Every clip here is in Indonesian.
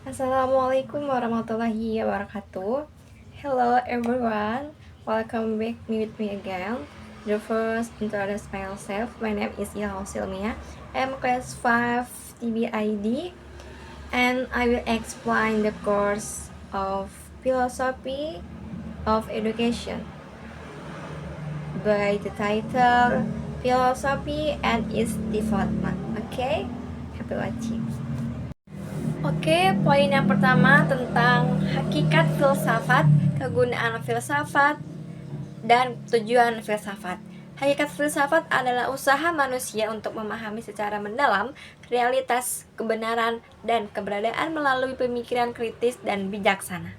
Assalamualaikum warahmatullahi wabarakatuh. Hello everyone, welcome back with me again. The first introduce myself. My name is Ilham Silmia. I'm class 5 TBID and I will explain the course of philosophy of education by the title Philosophy and its Development. Okay, happy watching. Oke, poin yang pertama tentang hakikat filsafat, kegunaan filsafat, dan tujuan filsafat. Hakikat filsafat adalah usaha manusia untuk memahami secara mendalam realitas, kebenaran, dan keberadaan melalui pemikiran kritis dan bijaksana.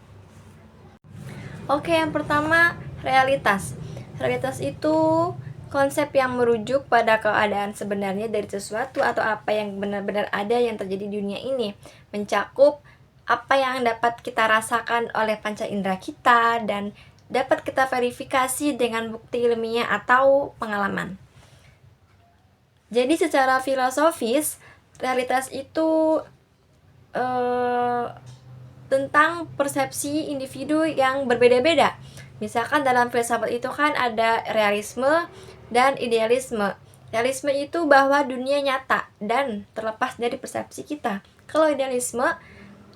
Oke, yang pertama, realitas. Realitas itu konsep yang merujuk pada keadaan sebenarnya dari sesuatu atau apa yang benar-benar ada yang terjadi di dunia ini, mencakup apa yang dapat kita rasakan oleh panca indera kita dan dapat kita verifikasi dengan bukti ilmiah atau pengalaman. Jadi secara filosofis, realitas itu tentang persepsi individu yang berbeda-beda. Misalkan dalam filsafat itu kan ada realisme dan idealisme. Realisme itu bahwa dunia nyata dan terlepas dari persepsi kita. Kalau idealisme,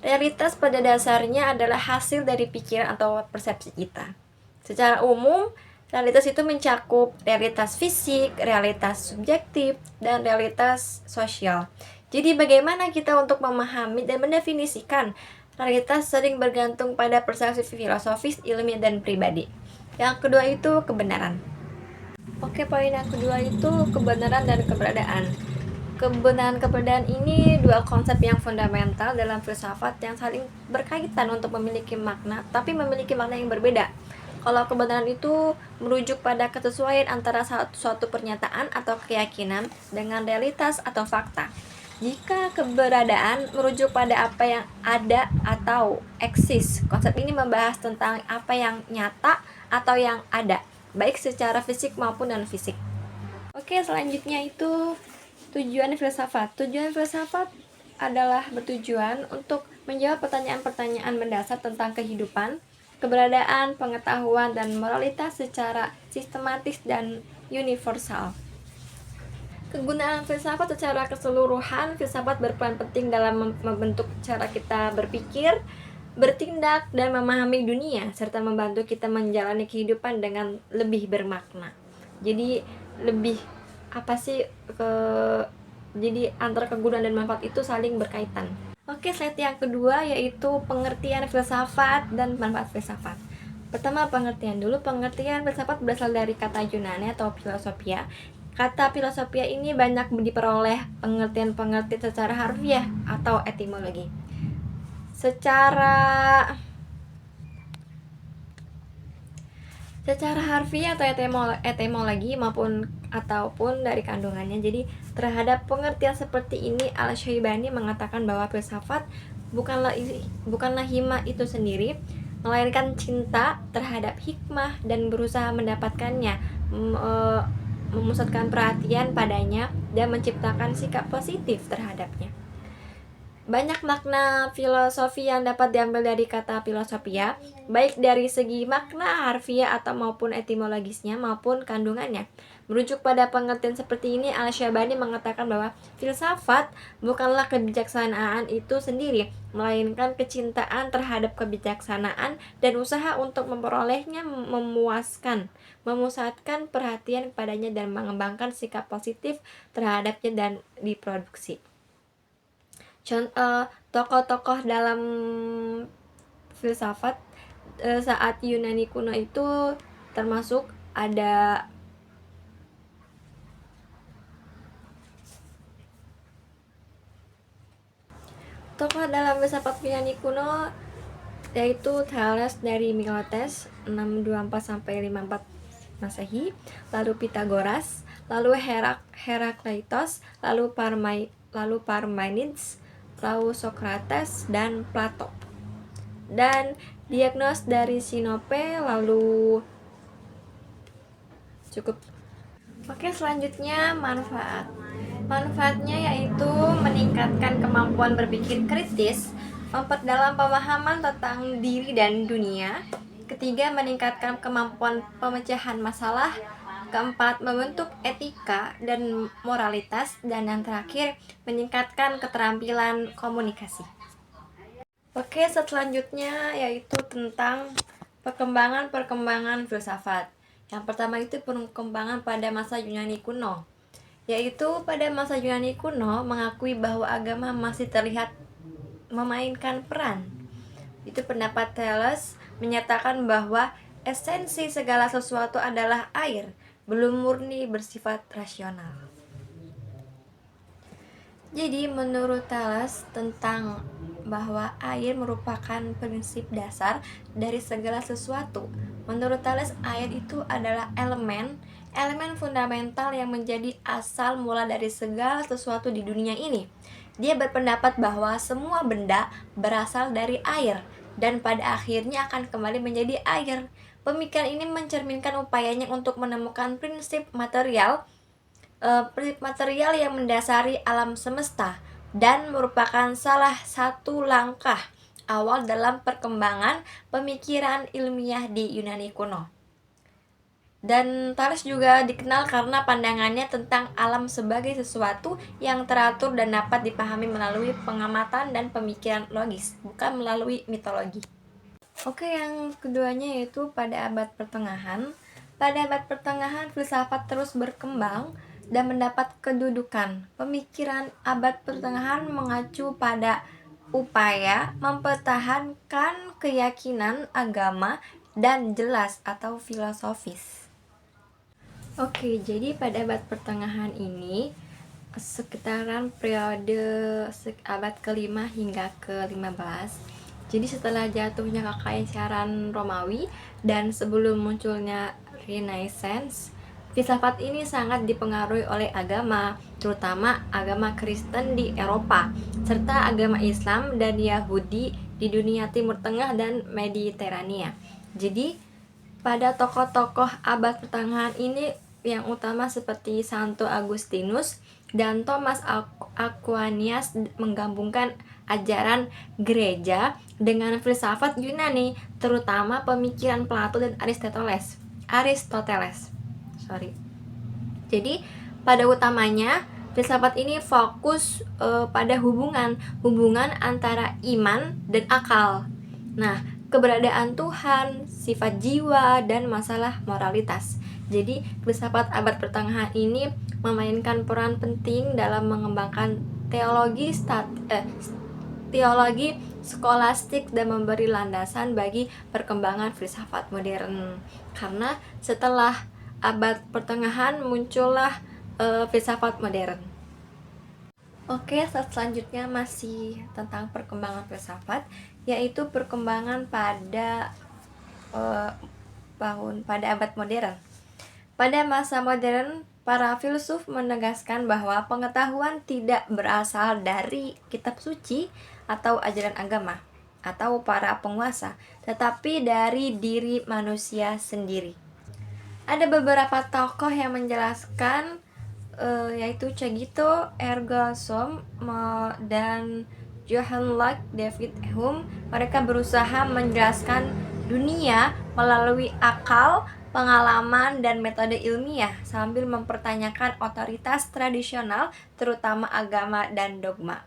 realitas pada dasarnya adalah hasil dari pikiran atau persepsi kita. Secara umum, realitas itu mencakup realitas fisik, realitas subjektif, dan realitas sosial. Jadi bagaimana kita untuk memahami dan mendefinisikan realitas sering bergantung pada persepsi filosofis, ilmiah, dan pribadi. Yang kedua itu kebenaran. Oke, poin yang kedua itu kebenaran dan keberadaan. Kebenaran-keberadaan ini dua konsep yang fundamental dalam filsafat yang saling berkaitan untuk memiliki makna, tapi memiliki makna yang berbeda. Kalau kebenaran itu merujuk pada kesesuaian antara suatu pernyataan atau keyakinan dengan realitas atau fakta. Jika keberadaan merujuk pada apa yang ada atau eksis, konsep ini membahas tentang apa yang nyata atau yang ada, baik secara fisik maupun non-fisik. Oke, selanjutnya itu tujuan filsafat. Tujuan filsafat adalah bertujuan untuk menjawab pertanyaan-pertanyaan mendasar tentang kehidupan, keberadaan, pengetahuan, dan moralitas secara sistematis dan universal. Kegunaan filsafat secara keseluruhan, filsafat berperan penting dalam membentuk cara kita berpikir, bertindak, dan memahami dunia, serta membantu kita menjalani kehidupan dengan lebih bermakna. Jadi lebih jadi antara kegunaan dan manfaat itu saling berkaitan. Oke, slide yang kedua yaitu pengertian filsafat dan manfaat filsafat. Pertama, pengertian dulu. Pengertian filsafat berasal dari kata Yunani atau filosofia. Kata filosofia ini banyak diperoleh pengertian-pengertian secara harfiah atau etimologi. Secara harfiah atau etimologi ataupun dari kandungannya. Jadi terhadap pengertian seperti ini, Al-Syaibani mengatakan bahwa filsafat bukanlah hima itu sendiri, melainkan cinta terhadap hikmah dan berusaha mendapatkannya, memusatkan perhatian padanya dan menciptakan sikap positif terhadapnya. Banyak makna filosofi yang dapat diambil dari kata filosofia, baik dari segi makna harfiah atau maupun etimologisnya maupun kandungannya. Merujuk pada pengertian seperti ini, Al-Syabani mengatakan bahwa filsafat bukanlah kebijaksanaan itu sendiri, melainkan kecintaan terhadap kebijaksanaan dan usaha untuk memperolehnya, memusatkan perhatian kepadanya dan mengembangkan sikap positif terhadapnya dan diproduksi. Tokoh-tokoh dalam filsafat saat Yunani kuno itu termasuk ada tokoh dalam filsafat Yunani kuno yaitu Thales dari Miletus 624 sampai 54 Masehi, lalu Pythagoras, lalu Herakleitos, lalu Parmenides, lalu Socrates dan Plato. Dan Diognetus dari Sinope, lalu cukup. Oke, selanjutnya manfaat. Manfaatnya yaitu meningkatkan kemampuan berpikir kritis, memperdalam pemahaman tentang diri dan dunia. Ketiga, meningkatkan kemampuan pemecahan masalah. Keempat, membentuk etika dan moralitas. Dan yang terakhir, meningkatkan keterampilan komunikasi. Oke, selanjutnya yaitu tentang perkembangan filsafat. Yang pertama itu perkembangan pada masa Yunani kuno. Yaitu pada masa Yunani kuno mengakui bahwa agama masih terlihat memainkan peran. Itu pendapat Thales menyatakan bahwa esensi segala sesuatu adalah air, belum murni bersifat rasional. Jadi menurut Thales tentang bahwa air merupakan prinsip dasar dari segala sesuatu. Menurut Thales, air itu adalah elemen fundamental yang menjadi asal mula dari segala sesuatu di dunia ini. Dia berpendapat bahwa semua benda berasal dari air dan pada akhirnya akan kembali menjadi air. Pemikiran ini mencerminkan upayanya untuk menemukan prinsip material yang mendasari alam semesta dan merupakan salah satu langkah awal dalam perkembangan pemikiran ilmiah di Yunani kuno. Dan Thales juga dikenal karena pandangannya tentang alam sebagai sesuatu yang teratur dan dapat dipahami melalui pengamatan dan pemikiran logis, bukan melalui mitologi. Oke, yang keduanya yaitu pada abad pertengahan. Pada abad pertengahan, filsafat terus berkembang dan mendapat kedudukan. Pemikiran abad pertengahan mengacu pada upaya mempertahankan keyakinan agama dan jelas atau filosofis. Oke, jadi pada abad pertengahan ini sekitaran periode abad ke-5 hingga ke-15. Jadi setelah jatuhnya kekaisaran Romawi dan sebelum munculnya Renaissance, filsafat ini sangat dipengaruhi oleh agama, terutama agama Kristen di Eropa, serta agama Islam dan Yahudi di dunia Timur Tengah dan Mediterania. Jadi pada tokoh-tokoh abad pertengahan ini yang utama seperti Santo Agustinus dan Thomas Aquinas menggabungkan ajaran gereja dengan filsafat Yunani, terutama pemikiran Plato dan Aristoteles. Jadi pada utamanya filsafat ini fokus pada hubungan antara iman dan akal. Nah, keberadaan Tuhan, sifat jiwa, dan masalah moralitas. Jadi, filsafat abad pertengahan ini memainkan peran penting dalam mengembangkan teologi skolastik dan memberi landasan bagi perkembangan filsafat modern. Karena setelah abad pertengahan muncullah filsafat modern. Oke, selanjutnya masih tentang perkembangan filsafat, yaitu perkembangan pada abad modern. Pada masa modern, para filsuf menegaskan bahwa pengetahuan tidak berasal dari kitab suci atau ajaran agama atau para penguasa, tetapi dari diri manusia sendiri. Ada beberapa tokoh yang menjelaskan yaitu Cogito ergo sum dan Johann Locke, David Hume. Mereka berusaha menjelaskan dunia melalui akal, pengalaman, dan metode ilmiah sambil mempertanyakan otoritas tradisional, terutama agama dan dogma.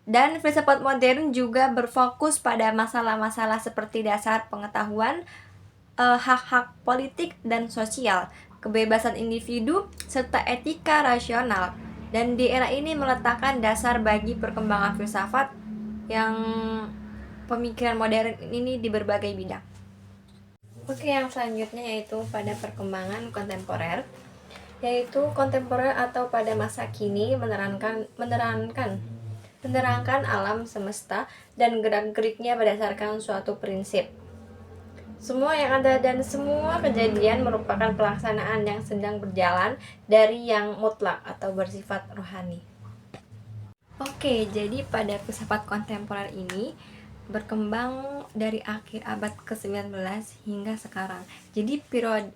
Dan filsafat modern juga berfokus pada masalah-masalah seperti dasar pengetahuan, hak-hak politik dan sosial, kebebasan individu, serta etika rasional. Dan di era ini meletakkan dasar bagi perkembangan filsafat yang pemikiran modern ini di berbagai bidang. Oke, yang selanjutnya yaitu pada perkembangan kontemporer, yaitu kontemporer atau pada masa kini menerangkan alam semesta dan gerak-geriknya berdasarkan suatu prinsip. Semua yang ada dan semua kejadian merupakan pelaksanaan yang sedang berjalan dari yang mutlak atau bersifat rohani. Oke, jadi pada filsafat kontemporer ini berkembang dari akhir abad ke-19 hingga sekarang. Jadi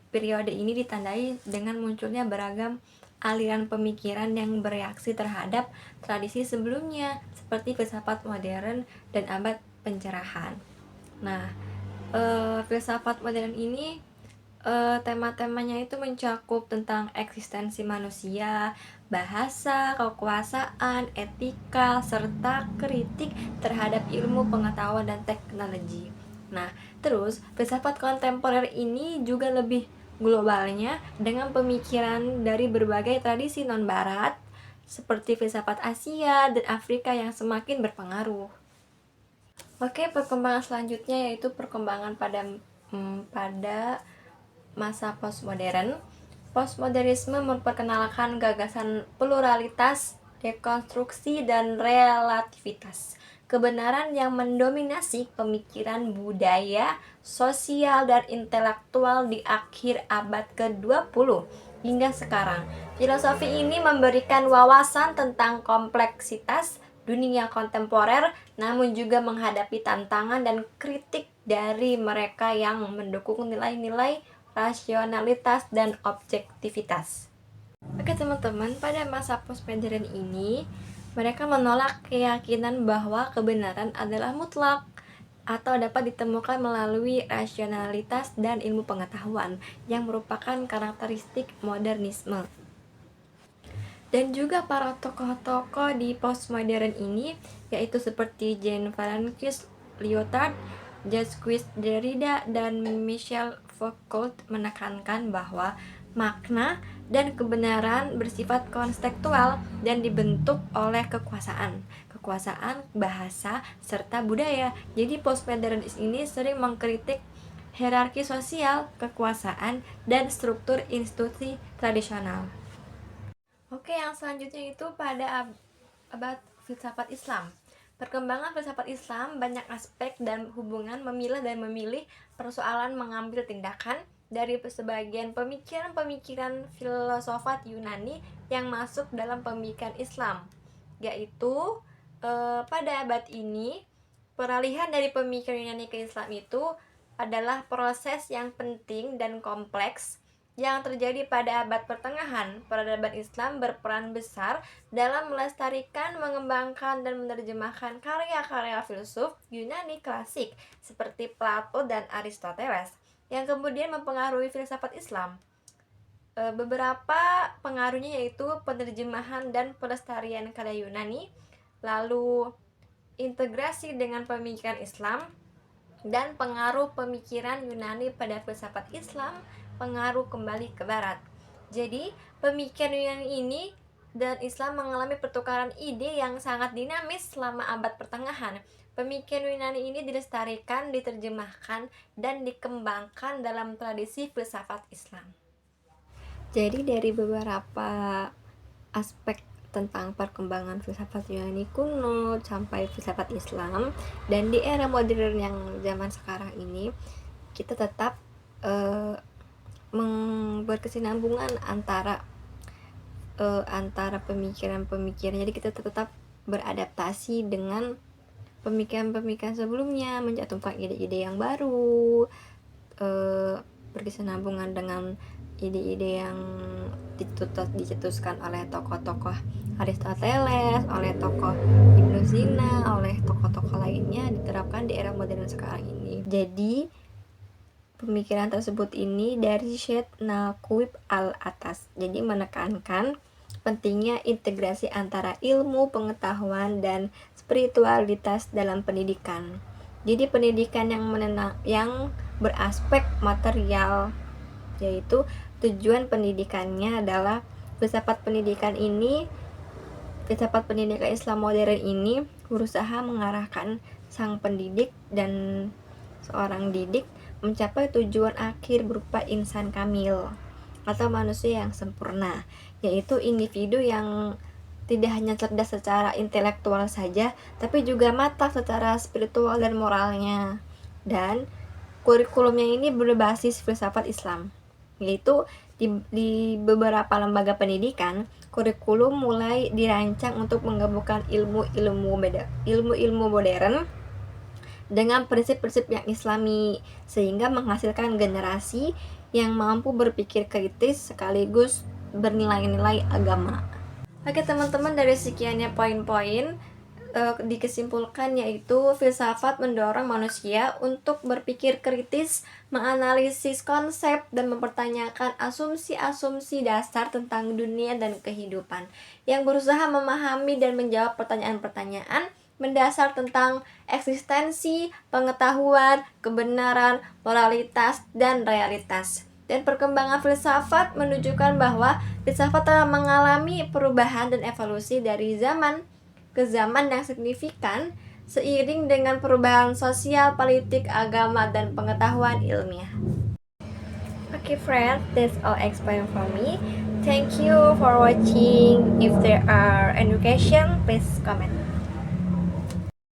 periode ini ditandai dengan munculnya beragam aliran pemikiran yang bereaksi terhadap tradisi sebelumnya seperti filsafat modern dan abad pencerahan. Nah, filsafat modern ini tema-temanya itu mencakup tentang eksistensi manusia, bahasa, kekuasaan, etika, serta kritik terhadap ilmu pengetahuan dan teknologi. Nah, terus filsafat kontemporer ini juga lebih globalnya dengan pemikiran dari berbagai tradisi non-barat seperti filsafat Asia dan Afrika yang semakin berpengaruh. Oke, perkembangan selanjutnya yaitu perkembangan pada masa postmodern. Postmodernisme memperkenalkan gagasan pluralitas, dekonstruksi, dan relativitas. Kebenaran yang mendominasi pemikiran budaya, sosial, dan intelektual di akhir abad ke-20 hingga sekarang. Filosofi ini memberikan wawasan tentang kompleksitas dunia kontemporer, namun juga menghadapi tantangan dan kritik dari mereka yang mendukung nilai-nilai rasionalitas dan objektivitas. Oke teman-teman, pada masa postmodern ini mereka menolak keyakinan bahwa kebenaran adalah mutlak atau dapat ditemukan melalui rasionalitas dan ilmu pengetahuan yang merupakan karakteristik modernisme. Dan juga para tokoh-tokoh di postmodern ini yaitu seperti Jean-Francois Lyotard, Jacques Derrida, dan Michel Foucault menekankan bahwa makna dan kebenaran bersifat konstekstual dan dibentuk oleh kekuasaan, bahasa, serta budaya. Jadi postmodernis ini sering mengkritik hierarki sosial, kekuasaan, dan struktur institusi tradisional. Oke, yang selanjutnya itu pada abad filsafat Islam. Perkembangan filsafat Islam banyak aspek dan hubungan memilah dan memilih persoalan mengambil tindakan dari sebagian pemikiran-pemikiran filsafat Yunani yang masuk dalam pemikiran Islam, yaitu pada abad ini peralihan dari pemikiran Yunani ke Islam itu adalah proses yang penting dan kompleks yang terjadi pada abad pertengahan. Peradaban Islam berperan besar dalam melestarikan, mengembangkan, dan menerjemahkan karya-karya filsuf Yunani klasik seperti Plato dan Aristoteles yang kemudian mempengaruhi filsafat Islam. Beberapa pengaruhnya yaitu penerjemahan dan pelestarian karya Yunani, lalu integrasi dengan pemikiran Islam, dan pengaruh pemikiran Yunani pada filsafat Islam, pengaruh kembali ke barat. Jadi, pemikiran Yunani ini dan Islam mengalami pertukaran ide yang sangat dinamis selama abad pertengahan. Pemikiran Yunani ini dilestarikan, diterjemahkan, dan dikembangkan dalam tradisi filsafat Islam. Jadi dari beberapa aspek tentang perkembangan filsafat Yunani kuno sampai filsafat Islam, dan di era modern yang zaman sekarang ini kita tetap berkesinambungan antara pemikiran-pemikiran. Jadi kita tetap beradaptasi dengan pemikiran-pemikiran sebelumnya, mencantumkan ide-ide yang baru, berkesinambungan dengan ide-ide yang dicetuskan oleh tokoh-tokoh Aristoteles, oleh tokoh Ibnu Sina, oleh tokoh-tokoh lainnya diterapkan di era modern sekarang ini. Jadi pemikiran tersebut ini dari Syed Naqib al-Atas. Jadi menekankan pentingnya integrasi antara ilmu, pengetahuan, dan spiritualitas dalam pendidikan. Jadi pendidikan yang beraspek material, yaitu tujuan pendidikannya adalah filsafat pendidikan Islam modern ini berusaha mengarahkan sang pendidik dan seorang didik mencapai tujuan akhir berupa insan kamil atau manusia yang sempurna, yaitu individu yang tidak hanya cerdas secara intelektual saja, tapi juga matang secara spiritual dan moralnya. Dan kurikulumnya ini berbasis filsafat Islam, yaitu di beberapa lembaga pendidikan, kurikulum mulai dirancang untuk menggabungkan ilmu-ilmu modern dengan prinsip-prinsip yang islami, sehingga menghasilkan generasi yang mampu berpikir kritis sekaligus bernilai-nilai agama. Oke teman-teman, dari sekiannya poin-poin, dikesimpulankan yaitu filsafat mendorong manusia untuk berpikir kritis, menganalisis konsep, dan mempertanyakan asumsi-asumsi dasar tentang dunia dan kehidupan, yang berusaha memahami dan menjawab pertanyaan-pertanyaan mendasar tentang eksistensi, pengetahuan, kebenaran, moralitas, dan realitas. Dan perkembangan filsafat menunjukkan bahwa filsafat telah mengalami perubahan dan evolusi dari zaman ke zaman yang signifikan seiring dengan perubahan sosial, politik, agama, dan pengetahuan ilmiah. Okay friends, that's all explain from me. Thank you for watching. If there are any question, please comment.